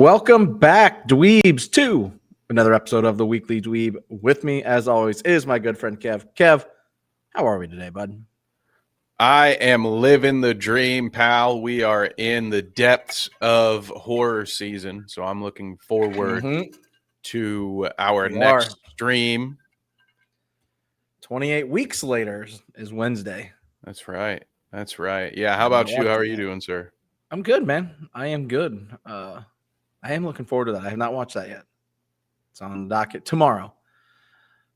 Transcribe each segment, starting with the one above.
Welcome back, dweebs, to another episode of the Weekly Dweeb. With me, as always, is my good friend Kev. Kev, how are we today, bud? I am living the dream, pal. We are in the depths of horror season, so I'm looking forward to our next stream. 28 weeks later is Wednesday. That's right. That's right. Yeah, how about you? How are you doing, sir? I'm good, man. I am good. I am looking forward to that. I have not watched that yet. It's on the docket tomorrow,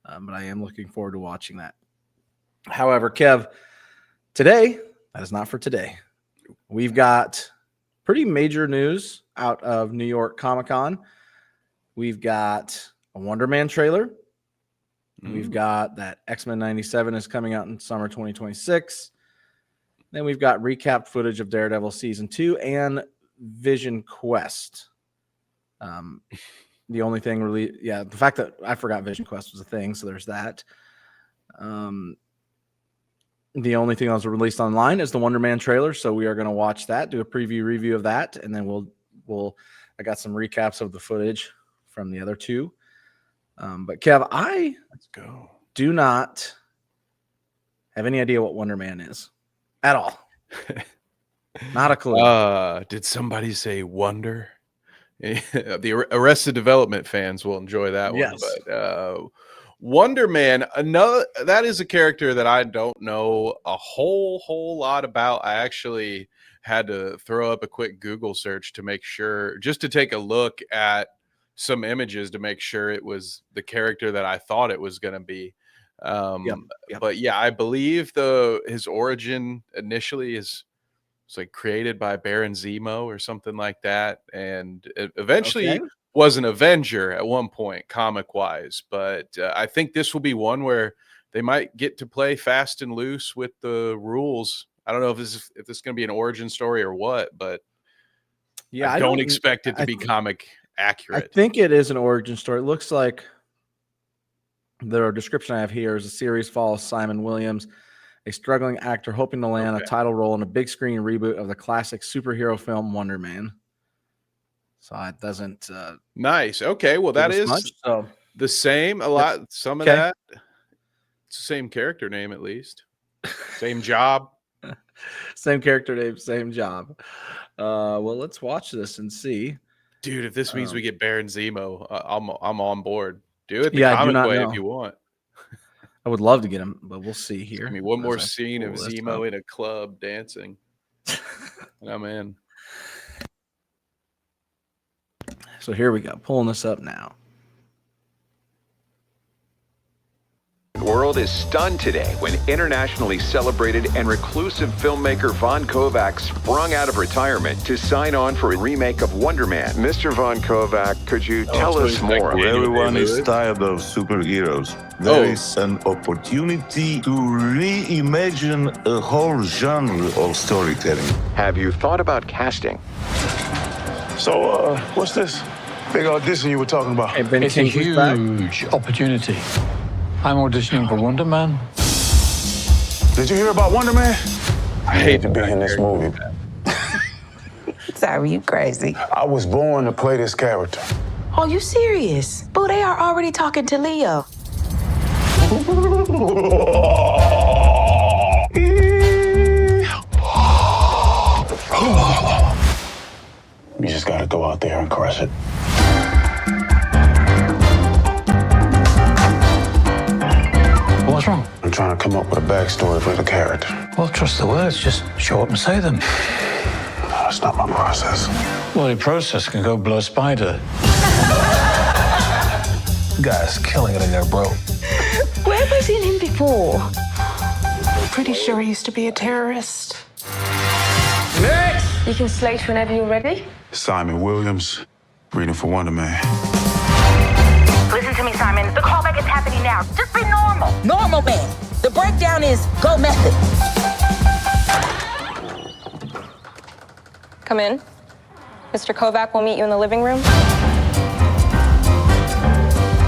but I am looking forward to watching that. However, Kev, today, that is not for today. We've got pretty major news out of New York Comic-Con. We've got a Wonder Man trailer. We've got that X-Men 97 is coming out in summer 2026. Then we've got recapped footage of Daredevil Season 2 and Vision Quest. The only thing really, the fact that I forgot Vision Quest was a thing, so there's that. The only thing that was released online is the Wonder Man trailer, so we are going to watch that, do a preview review of that, and then I got some recaps of the footage from the other two. But Kev, let's go. Do not have any idea what Wonder Man is at all. Not a clue. Did somebody say Wonder? The Arrested Development fans will enjoy that one. Yes. But Wonder Man, that is a character that I don't know a whole lot about. I actually had to throw up a quick Google search to make sure, just to take a look at some images to make sure it was the character that I thought it was going to be. But yeah, I believe his origin initially is like created by Baron Zemo or something like that, and it eventually was an Avenger at one point, comic wise. But I think this will be one where they might get to play fast and loose with the rules. I don't know if this is going to be an origin story or what, but I don't expect it to be comic accurate. I think it is an origin story. It looks like the description I have here is a series follows Simon Williams, a struggling actor hoping to land a title role in a big screen reboot of the classic superhero film Wonder Man. So it doesn't. Nice. Okay. Well, that is the same. Some of that. It's the same character name, at least. Same job. Same character name, same job. Well, let's watch this and see. Dude, if this means we get Baron Zemo, I'm on board. Do it the comic way if you want. I would love to get him, but we'll see here. I mean, one more scene of Zemo in a club dancing. I'm in. So here we go. Pulling this up now. The world is stunned today when internationally celebrated and reclusive filmmaker Von Kovac sprung out of retirement to sign on for a remake of Wonder Man. Mr. Von Kovac, could you tell us more? Everyone is tired of superheroes. There is an opportunity to reimagine a whole genre of storytelling. Have you thought about casting? So, what's this big audition you were talking about? It's a huge opportunity. I'm auditioning for Wonder Man. Did you hear about Wonder Man? I hate to be in this movie. Sorry, you crazy. I was born to play this character. Are you serious? Boo, they are already talking to Leo. You just gotta go out there and crush it. What's wrong? I'm trying to come up with a backstory for the character. Well, trust the words. Just show up and say them. That's not my process. Well, your process can go blow a spider. Guy's killing it in there, bro. Where have I seen him before? Pretty sure he used to be a terrorist. You can slate whenever you're ready. Simon Williams, reading for Wonder Man. Listen to me, Simon. The callback is happening now. Just be normal. Normal man. The breakdown is go method. Come in. Mr. Kovac will meet you in the living room.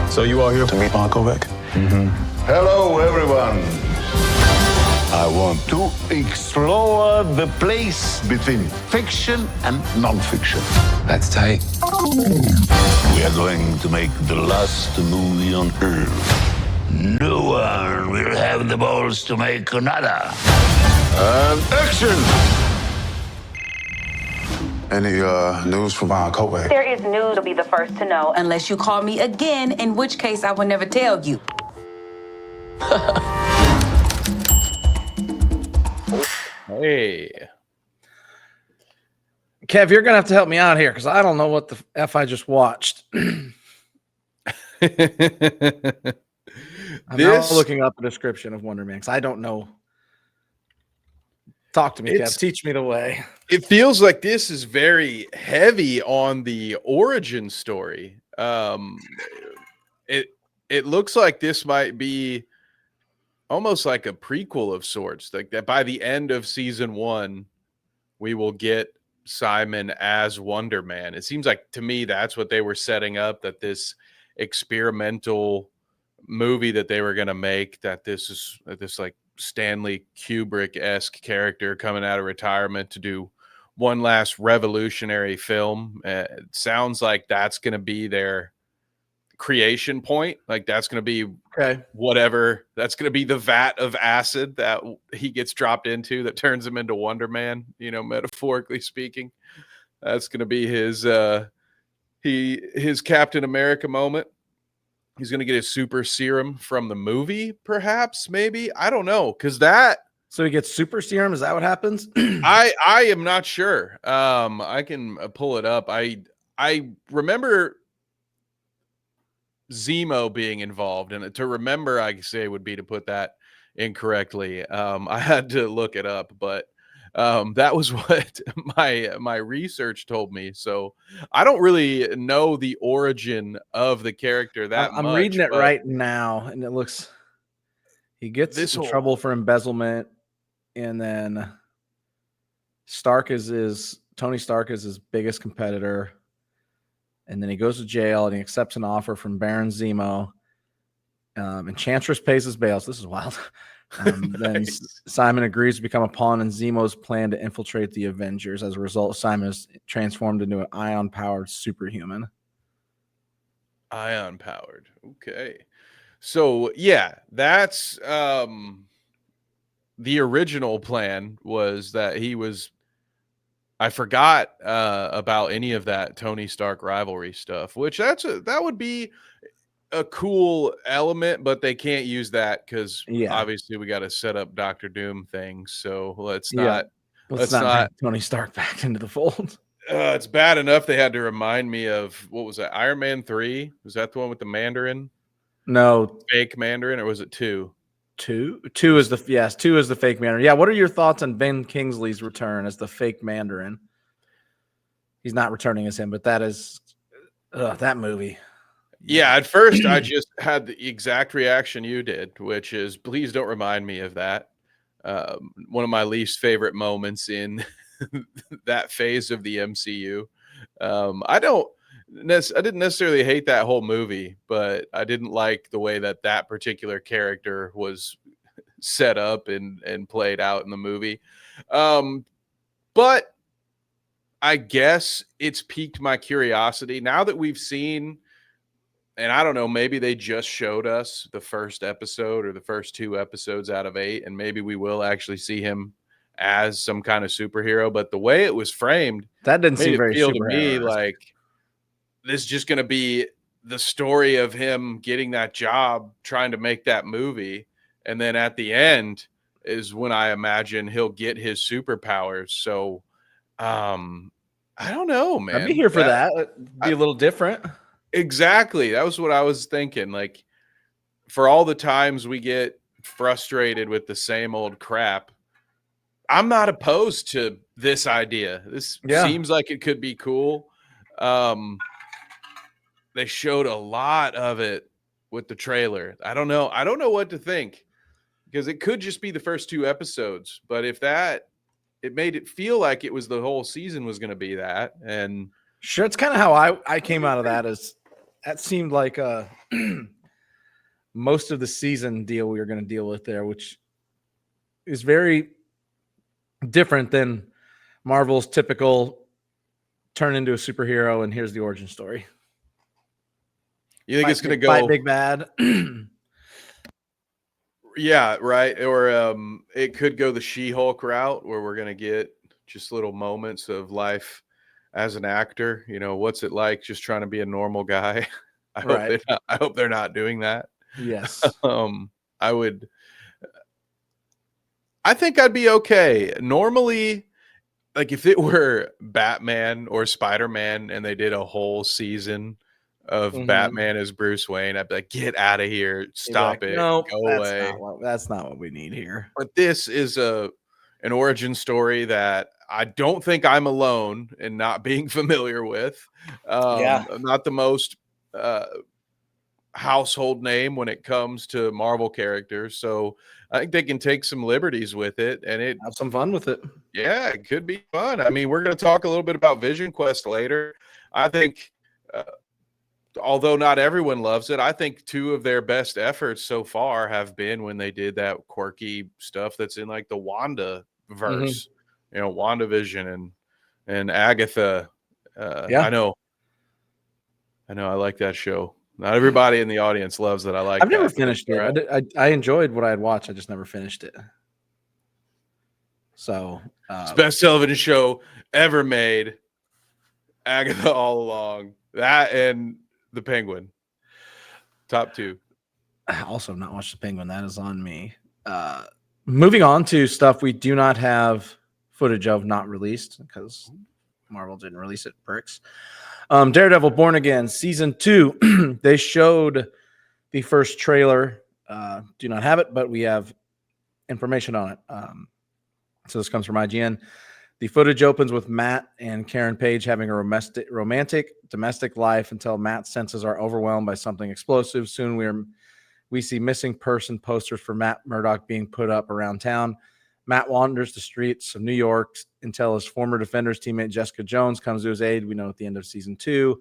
So you all here to meet Von Kovac? Hello, everyone. I want to explore the place between fiction and non-fiction. That's tight. We are going to make the last movie on Earth. No one will have the balls to make another. And action! Any news from Von Kovac? There is news you'll be the first to know. Unless you call me again, in which case I will never tell you. Hey. Kev, you're gonna have to help me out here because I don't know what the f I just watched. I'm now looking up the description of Wonder Man because I don't know. Talk to me, Kev. Teach me the way. It feels like this is very heavy on the origin story. It looks like this might be almost like a prequel of sorts. Like that by the end of season 1, we will get Simon as Wonder Man. It seems like to me that's what they were setting up, that this experimental movie that they were going to make, that this is this like Stanley Kubrick-esque character coming out of retirement to do one last revolutionary film. It sounds like that's going to be their creation point. Like that's going to be whatever. That's going to be the vat of acid that he gets dropped into that turns him into Wonder Man, you know, metaphorically speaking. That's going to be his Captain America moment. He's going to get his super serum from the movie, perhaps, maybe. I don't know, because that... So he gets super serum? Is that what happens? I am not sure. I can pull it up. I remember Zemo being involved, and to remember, I say, would be to put that incorrectly. I had to look it up, but that was what my research told me. So I don't really know the origin of the character that I'm much. reading it right now, and it looks he gets in trouble for embezzlement, and then Tony Stark is his biggest competitor, and then he goes to jail and he accepts an offer from Baron Zemo. Enchantress pays his bail. So this is wild. Then Simon agrees to become a pawn in Zemo's plan to infiltrate the Avengers. As a result, Simon is transformed into an ion-powered superhuman. Ion-powered. Okay. So, yeah, that's the original plan was that he was... I forgot about any of that Tony Stark rivalry stuff, which that would be a cool element, but they can't use that because obviously we got to set up Doctor Doom things. So let's not bring Tony Stark back into the fold. It's bad enough they had to remind me of, what was that, Iron Man 3? Was that the one with the Mandarin? No, fake Mandarin, or was it 2? Two is the fake Mandarin. Yeah, what are your thoughts on Ben Kingsley's return as the fake Mandarin? He's not returning as him, but that is that movie. Yeah, at first I just had the exact reaction you did, which is, please don't remind me of that. One of my least favorite moments in that phase of the MCU. I didn't necessarily hate that whole movie, but I didn't like the way that particular character was set up and played out in the movie. But I guess it's piqued my curiosity now that we've seen. And I don't know, maybe they just showed us the first episode or the first 2 episodes out of 8, and maybe we will actually see him as some kind of superhero. But the way it was framed, that didn't seem very feel to me like this is just going to be the story of him getting that job, trying to make that movie, and then at the end is when I imagine he'll get his superpowers. So, I don't know, man. I'd be here for that. It'd be a little different. Exactly. That was what I was thinking. Like, for all the times we get frustrated with the same old crap, I'm not opposed to this idea. This seems like it could be cool. They showed a lot of it with the trailer. I don't know what to think, because it could just be the first 2 episodes. But if it made it feel like it was the whole season was going to be that. And sure, it's kind of how I came out of that. Is that seemed like most of the season deal we were going to deal with there, which is very different than Marvel's typical turn into a superhero and here's the origin story. You think it's going to fight go big bad? Yeah, right. Or it could go the She-Hulk route where we're going to get just little moments of life as an actor. You know, what's it like just trying to be a normal guy? Right. I hope they're not doing that. Yes. I think I'd be okay. Normally, like if it were Batman or Spider-Man and they did a whole season of Batman as Bruce Wayne, I'd be like, get out of here, stop it, no, go away. That's not what we need here. But this is an origin story that I don't think I'm alone in not being familiar with. I'm not the most household name when it comes to Marvel characters, so I think they can take some liberties with it and have some fun with it. Yeah, it could be fun. I mean, we're going to talk a little bit about Vision Quest later. I think although not everyone loves it, I think two of their best efforts so far have been when they did that quirky stuff that's in like the Wanda verse, you know, WandaVision and Agatha. I know I like that show. Not everybody in the audience loves that. I've never finished it. Right. I enjoyed what I had watched. I just never finished it. So it's the best television show ever made. Agatha all along. That and The Penguin. Top two. I also have not watched The Penguin. That is on me. Moving on to stuff we do not have footage of not released because Marvel didn't release it, pricks. Daredevil Born Again Season 2. They showed the first trailer. Do not have it, but we have information on it. So this comes from IGN. The footage opens with Matt and Karen Page having a romantic domestic life until Matt's senses are overwhelmed by something explosive. Soon we see missing person posters for Matt Murdock being put up around town. Matt wanders the streets of New York until his former Defenders teammate Jessica Jones comes to his aid. We know at the end of season 2,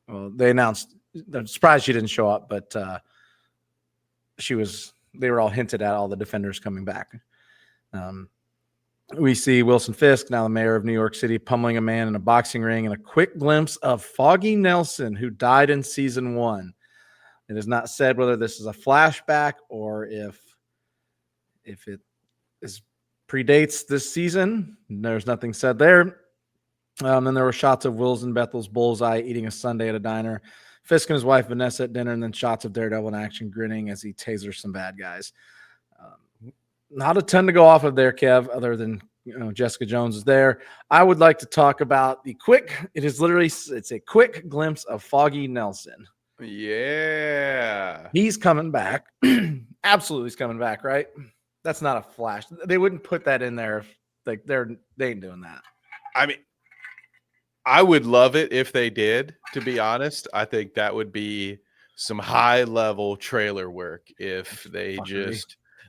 they announced, I'm surprised she didn't show up, but they were all hinted at, all the Defenders coming back. We see Wilson Fisk, now the mayor of New York City, pummeling a man in a boxing ring, and a quick glimpse of Foggy Nelson, who died in season 1. It is not said whether this is a flashback or if it predates this season. There's nothing said there. Then there were shots of Wills and Bethel's bullseye eating a sundae at a diner, Fisk and his wife Vanessa at dinner, and then shots of Daredevil in action grinning as he tasers some bad guys. Not a ton to go off of there, Kev, other than Jessica Jones is there. I would like to talk about it's a quick glimpse of Foggy Nelson. Yeah. He's coming back. Absolutely he's coming back, right? That's not a flash. They wouldn't put that in there if they ain't doing that. I mean, I would love it if they did, to be honest. I think that would be some high level trailer work if they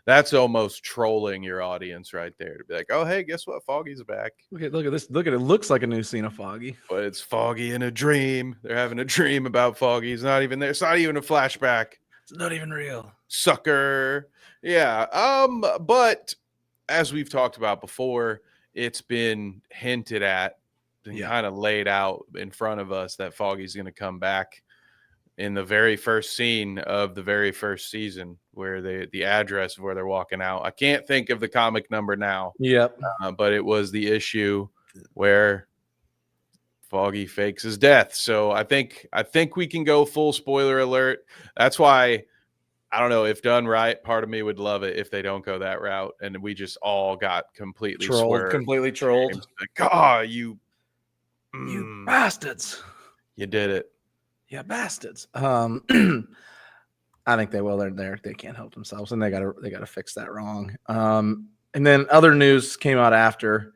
that's almost trolling your audience right there to be like, oh, hey, guess what? Foggy's back. Look at this. Look at it. It looks like a new scene of Foggy. But it's Foggy in a dream. They're having a dream about Foggy. He's not even there. It's not even a flashback. It's not even real. Sucker. Yeah. But as we've talked about before, it's been hinted at and kind of laid out in front of us that Foggy's going to come back in the very first scene of the very first season, where the address of where they're walking out. I can't think of the comic number now. Yep. But it was the issue where Foggy fakes his death. So I think we can go full spoiler alert. That's why, I don't know, if done right, part of me would love it if they don't go that route and we just all got completely trolled. Like, you bastards. You did it. Yeah, bastards. I think they will. They can't help themselves, and they gotta fix that wrong. And then other news came out after.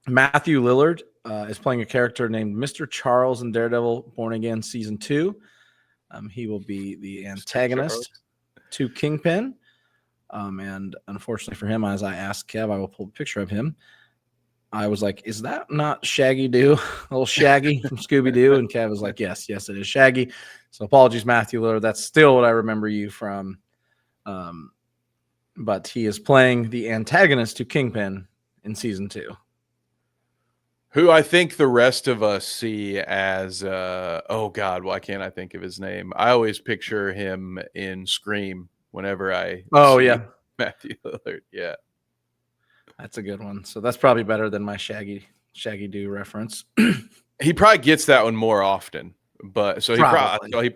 Matthew Lillard is playing a character named Mr. Charles in Daredevil Born Again Season 2. He will be the antagonist to Kingpin. And unfortunately for him, as I asked Kev, I will pull a picture of him. I was like, is that not Shaggy Doo? Little Shaggy from Scooby-Doo? And Kev was like, yes, it is Shaggy. So apologies, Matthew Lillard. That's still what I remember you from But he is playing the antagonist to Kingpin in season 2. Who I think the rest of us see as, oh God, why can't I think of his name? I always picture him in Scream whenever I Oh, see yeah. Matthew Lillard. Yeah. That's a good one. So that's probably better than my Shaggy Doo reference. He probably gets that one more often, but so Probably.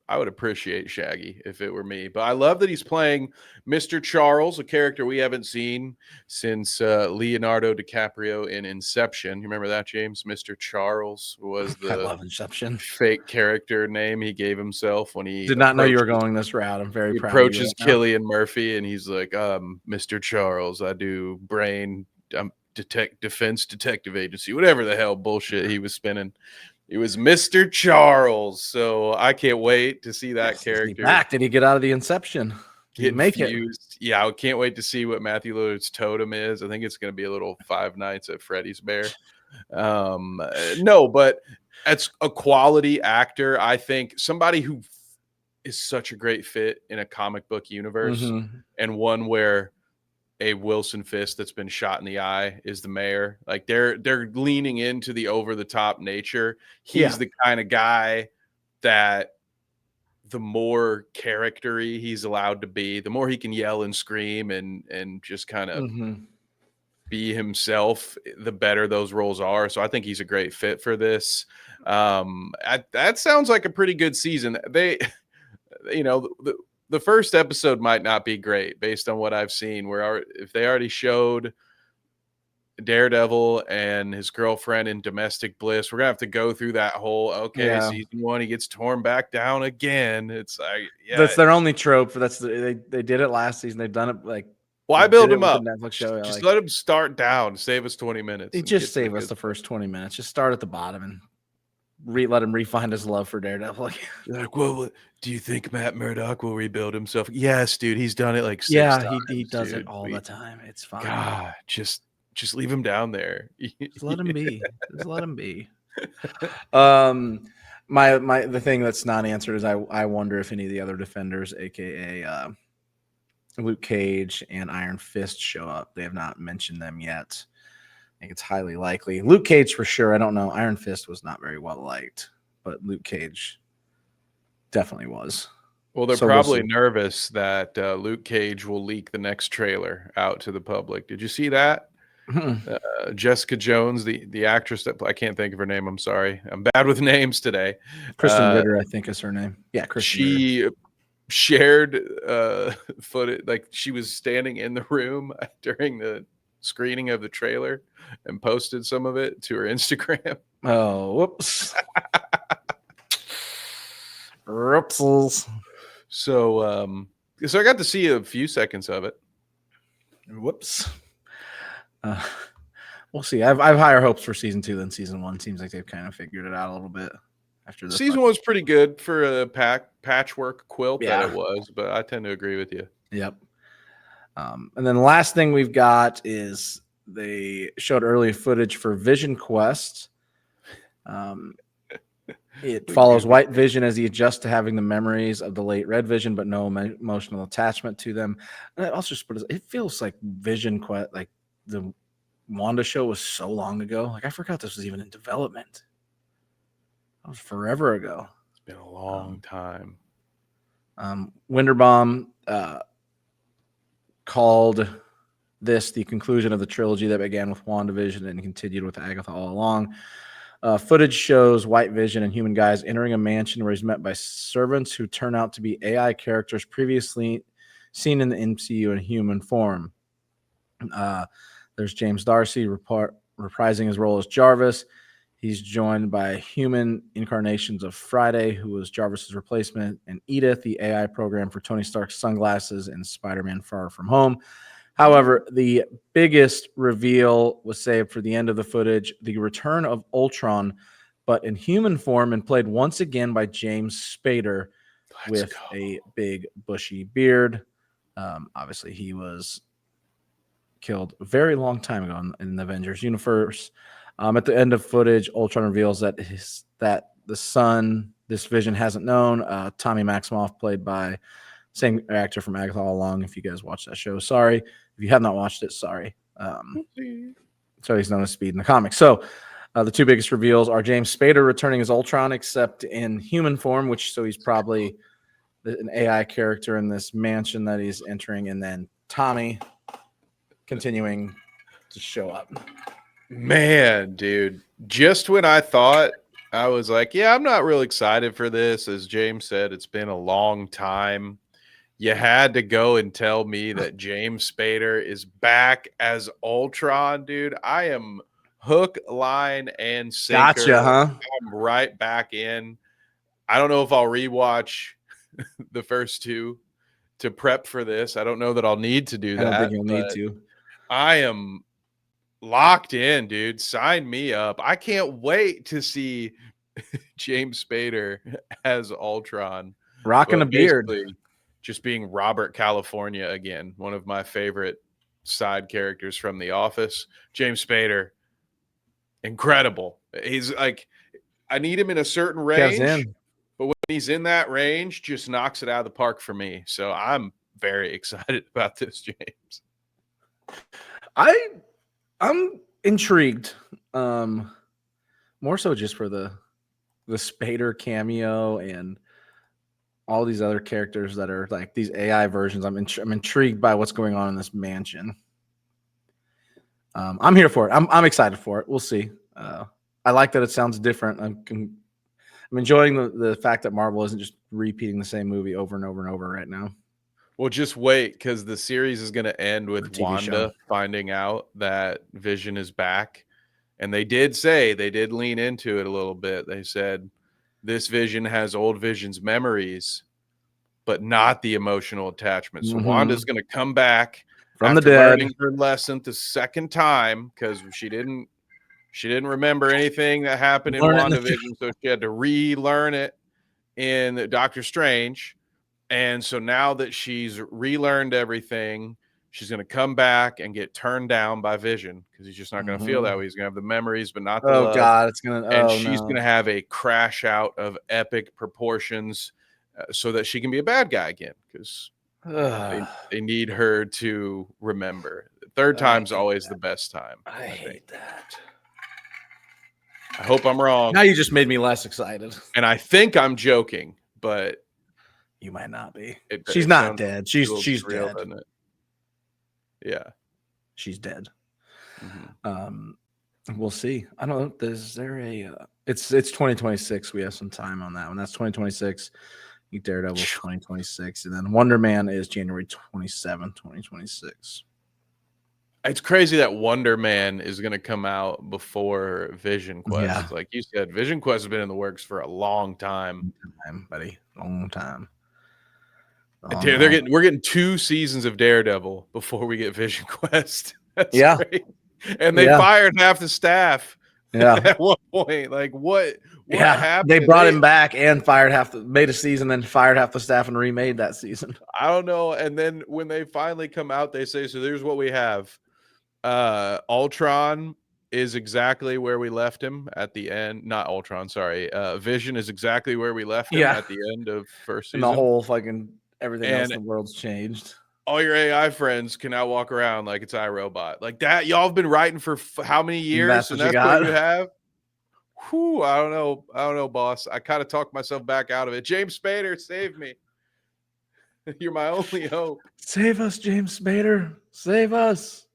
I would appreciate Shaggy if it were me. But I love that he's playing Mr. Charles, a character we haven't seen since Leonardo DiCaprio in Inception. You remember that, James? Mr. Charles was I the love Inception. fake character name he gave himself when he Did not know you were going this route. I'm very proud of you approaches right now. Cillian Murphy, and he's like, Mr. Charles, I do brain defense detective agency, whatever the hell bullshit he was spinning. It was Mr. Charles. So I can't wait to see that character back. Did he get out of the Inception? Did he make fused. Yeah, I can't wait to see what Matthew Lillard's totem is. I think it's going to be a little Five Nights at Freddy's bear. No, but that's a quality actor. I think somebody who is such a great fit in a comic book universe, and one where a Wilson Fisk that's been shot in the eye is the mayor. Like they're leaning into the over the top nature. He's the kind of guy that the more charactery he's allowed to be, the more he can yell and scream and just kind of be himself, the better those roles are. So I think he's a great fit for this. That sounds like a pretty good season. They, the first episode might not be great based on what I've seen. If they already showed Daredevil and his girlfriend in domestic bliss, we're gonna have to go through that whole season 1 he gets torn back down again. It's like that's their only trope. They did it last season. They've done it like why build him up? Netflix show. Just let him start down. Save us 20 minutes. Just save us the first 20 minutes. Just start at the bottom and let him refine his love for Daredevil. Like, well, do you think Matt Murdock will rebuild himself? Yes, dude. He's done it like 6 times. He does it all the time. It's fine. God, just leave him down there. Just let him be. Just let him be. The thing that's not answered is I wonder if any of the other defenders, aka Luke Cage and Iron Fist, show up. They have not mentioned them yet. I think it's highly likely. Luke Cage for sure. I don't know. Iron Fist was not very well liked, but Luke Cage definitely was. Well, they're probably nervous that Luke Cage will leak the next trailer out to the public. Did you see that? Jessica Jones, the actress that I can't think of her name. I'm sorry. I'm bad with names today. Kristen Ritter, I think is her name. Yeah, Kristen Ritter. Shared footage, like she was standing in the room during the screening of the trailer and posted some of it to her Instagram. Oh, whoops. Whoopsies. So I got to see a few seconds of it. Whoops. We'll see. I've higher hopes for season 2 than season 1. Seems like they've kind of figured it out a little bit. After the season 1 was pretty good for a patchwork quilt that it was, but I tend to agree with you. Yep. And then the last thing we've got is they showed early footage for Vision Quest. It follows White Vision as he adjusts to having the memories of the late Red Vision, but no emotional attachment to them. And it also it feels like Vision Quest, like the Wanda show was so long ago. Like I forgot this was even in development. That was forever ago. It's been a long time. Winterbaum called this the conclusion of the trilogy that began with WandaVision and continued with Agatha all along. Footage shows White Vision and Human Guys entering a mansion where he's met by servants who turn out to be AI characters previously seen in the MCU in human form. There's James Darcy reprising his role as Jarvis. He's joined by human incarnations of Friday, who was Jarvis's replacement, and Edith, the AI program for Tony Stark's sunglasses in Spider-Man Far From Home. However, the biggest reveal was saved for the end of the footage, the return of Ultron, but in human form and played once again by James Spader with a big bushy beard. Obviously, he was killed a very long time ago in the Avengers universe. At the end of footage, Ultron reveals that the son this Vision hasn't known, Tommy Maximoff, played by Same actor from Agatha All Along. If you guys watch that show, sorry. If you have not watched it, sorry. So he's known as Speed in the comics. So the two biggest reveals are James Spader returning as Ultron, except in human form, so he's probably an AI character in this mansion that he's entering, and then Tommy continuing to show up. Man, dude, just when I thought I was like, yeah, I'm not real excited for this. As James said, it's been a long time. You had to go and tell me that James Spader is back as Ultron, dude. I am hook, line, and sinker. Gotcha, huh? I'm right back in. I don't know if I'll rewatch the first two to prep for this. I don't know that I'll need to do that. I don't think you'll need to. I am locked in, dude. Sign me up. I can't wait to see James Spader as Ultron. Rocking a beard. Just being Robert California again. One of my favorite side characters from The Office. James Spader. Incredible. He's like, I need him in a certain range, but when he's in that range, just knocks it out of the park for me. So I'm very excited about this, James. I'm intrigued. More so just for the Spader cameo and all these other characters that are like these AI versions. I'm intrigued by what's going on in this mansion. I'm here for it. I'm excited for it. We'll see. I like that it sounds different. I'm enjoying the fact that Marvel isn't just repeating the same movie over and over and over right now. Well, just wait, because the series is going to end with Wanda finding out that Vision is back. And they did lean into it a little bit. They said this Vision has old Vision's memories, but not the emotional attachment. So Wanda's going to come back from the dead, learning her lesson the second time, because she didn't remember anything that happened in WandaVision, so she had to relearn it in Doctor Strange. And so now that she's relearned everything, she's going to come back and get turned down by Vision, because he's just not going to feel that way. He's going to have the memories, but not the love. God, it's going to. And she's going to have a crash out of epic proportions, so that she can be a bad guy again, because they need her to remember. Third time's always the best time. I hate that. I hope I'm wrong. Now you just made me less excited. And I think I'm joking, but you might not be. She's not dead. She's real, dead. isn't it? Yeah. She's dead. We'll see. I don't know. Is there a it's 2026. We have some time on that one. That's 2026. Daredevil 2026. And then Wonder Man is January 27, 2026. It's crazy that Wonder Man is going to come out before Vision Quest. Yeah. Like you said, Vision Quest has been in the works for a long time. Buddy. Long time. We're getting 2 seasons of Daredevil before we get Vision Quest. That's great. And they fired half the staff. Yeah. At one point, like what happened? They brought him back and made a season, then fired half the staff and remade that season. I don't know. And then when they finally come out, they say, so there's what we have. Ultron is exactly where we left him at the end. Not Ultron, sorry. Vision is exactly where we left him at the end of first season. And the whole fucking everything else in the world's changed. All your AI friends can now walk around like it's iRobot. Like that, y'all have been writing for how many years? That's what you have? Whew, I don't know, boss. I kind of talked myself back out of it. James Spader, save me. You're my only hope. Save us, James Spader. Save us.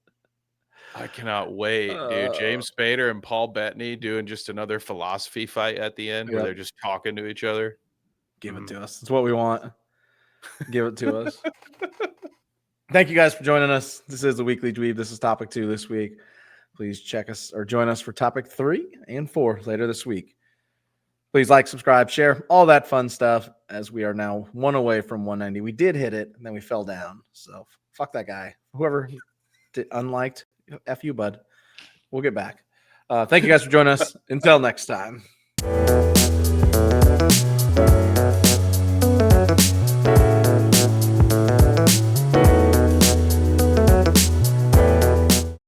I cannot wait, dude. James Spader and Paul Bettany doing just another philosophy fight at the end where they're just talking to each other. Give it to us. That's what we want. Give it to us. Thank you guys for joining us. This is the Weekly Dweeb. This is topic 2 this week. Please check us or join us for topic 3 and 4 later this week. Please like, subscribe, share, all that fun stuff, as we are now 1 away from 190. We did hit it, and then we fell down. So fuck that guy. Whoever did unliked, F you, bud. We'll get back. Thank you guys for joining us. Until next time.